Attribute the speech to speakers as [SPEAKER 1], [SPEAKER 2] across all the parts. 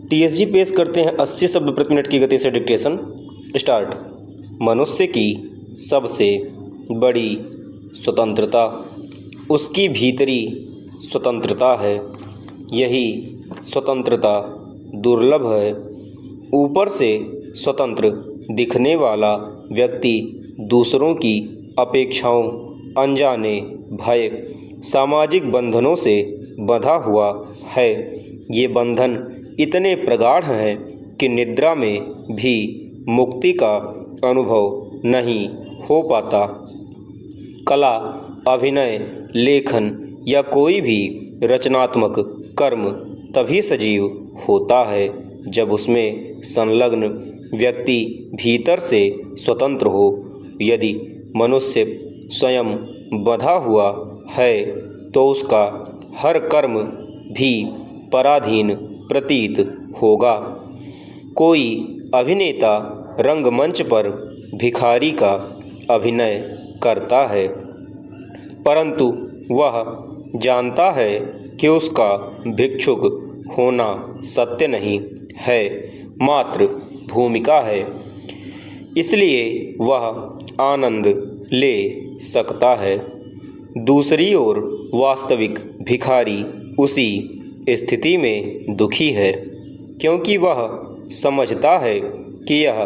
[SPEAKER 1] TSG पेश करते हैं 80 शब्द प्रति मिनट की गति से डिक्टेशन। स्टार्ट। मनुष्य की सबसे बड़ी स्वतंत्रता उसकी भीतरी स्वतंत्रता है। यही स्वतंत्रता दुर्लभ है। ऊपर से स्वतंत्र दिखने वाला व्यक्ति दूसरों की अपेक्षाओं, अनजाने भय, सामाजिक बंधनों से बंधा हुआ है। ये बंधन इतने प्रगाढ़ हैं कि निद्रा में भी मुक्ति का अनुभव नहीं हो पाता। कला, अभिनय, लेखन या कोई भी रचनात्मक कर्म तभी सजीव होता है जब उसमें संलग्न व्यक्ति भीतर से स्वतंत्र हो। यदि मनुष्य स्वयं बंधा हुआ है तो उसका हर कर्म भी पराधीन प्रतीत होगा। कोई अभिनेता रंगमंच पर भिखारी का अभिनय करता है, परंतु वह जानता है कि उसका भिक्षुक होना सत्य नहीं है, मात्र भूमिका है। इसलिए वह आनंद ले सकता है। दूसरी ओर वास्तविक भिखारी उसी स्थिति में दुखी है, क्योंकि वह समझता है कि यह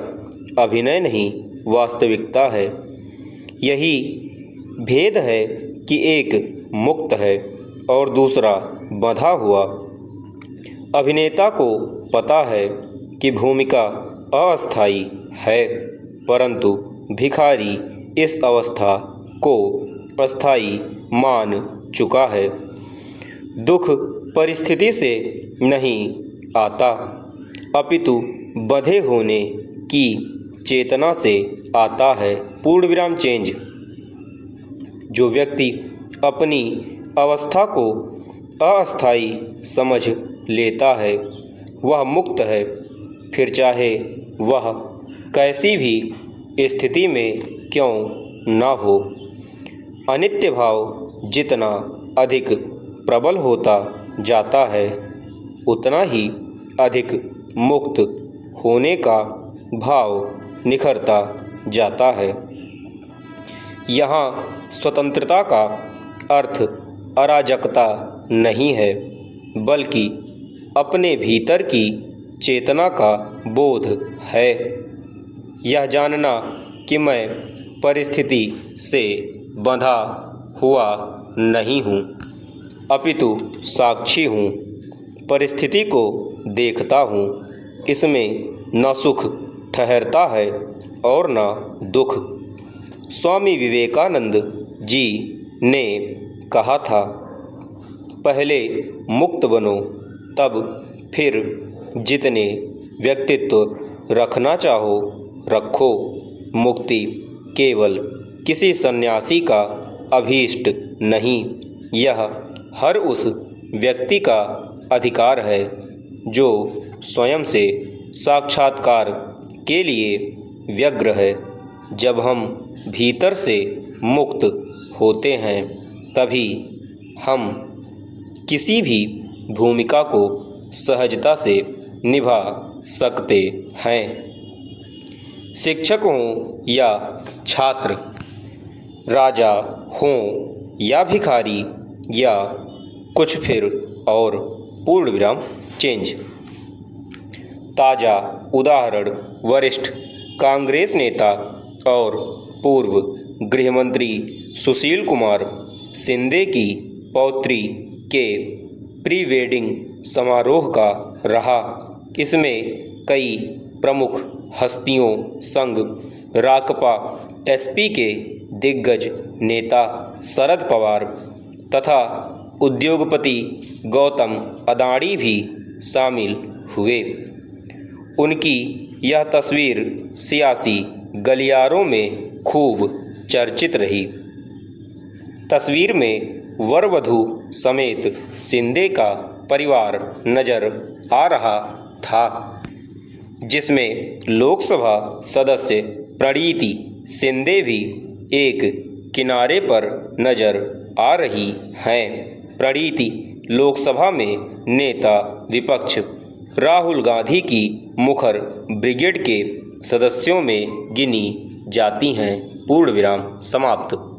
[SPEAKER 1] अभिनय नहीं, वास्तविकता है। यही भेद है कि एक मुक्त है और दूसरा बंधा हुआ। अभिनेता को पता है कि भूमिका अस्थायी है, परंतु भिखारी इस अवस्था को अस्थायी मान चुका है। दुख परिस्थिति से नहीं आता, अपितु बंधे होने की चेतना से आता है। पूर्ण विराम चेंज। जो व्यक्ति अपनी अवस्था को अस्थायी समझ लेता है वह मुक्त है, फिर चाहे वह कैसी भी स्थिति में क्यों न हो। अनित्य भाव जितना अधिक प्रबल होता जाता है उतना ही अधिक मुक्त होने का भाव निखरता जाता है। यहाँ स्वतंत्रता का अर्थ अराजकता नहीं है, बल्कि अपने भीतर की चेतना का बोध है। यह जानना कि मैं परिस्थिति से बंधा हुआ नहीं हूँ, अपितु साक्षी हूँ। परिस्थिति को देखता हूँ, इसमें न सुख ठहरता है और न दुख। स्वामी विवेकानंद जी ने कहा था, पहले मुक्त बनो, तब फिर जितने व्यक्तित्व रखना चाहो रखो। मुक्ति केवल किसी सन्यासी का अभीष्ट नहीं, यह हर उस व्यक्ति का अधिकार है जो स्वयं से साक्षात्कार के लिए व्यग्र है। जब हम भीतर से मुक्त होते हैं तभी हम किसी भी भूमिका को सहजता से निभा सकते हैं। शिक्षक हों या छात्र, राजा हों या भिखारी या कुछ फिर और। पूर्ण विराम चेंज। ताज़ा उदाहरण वरिष्ठ कांग्रेस नेता और पूर्व गृहमंत्री सुशील कुमार शिंदे की पौत्री के प्री वेडिंग समारोह का रहा। इसमें कई प्रमुख हस्तियों संग राकपा एसपी के दिग्गज नेता शरद पवार तथा उद्योगपति गौतम अदानी भी शामिल हुए। उनकी यह तस्वीर सियासी गलियारों में खूब चर्चित रही। तस्वीर में वर वधू समेत शिंदे का परिवार नजर आ रहा था, जिसमें लोकसभा सदस्य प्रणीति शिंदे भी एक किनारे पर नजर आ रही हैं। प्रणीति लोकसभा में नेता विपक्ष राहुल गांधी की मुखर ब्रिगेड के सदस्यों में गिनी जाती हैं। पूर्ण विराम समाप्त।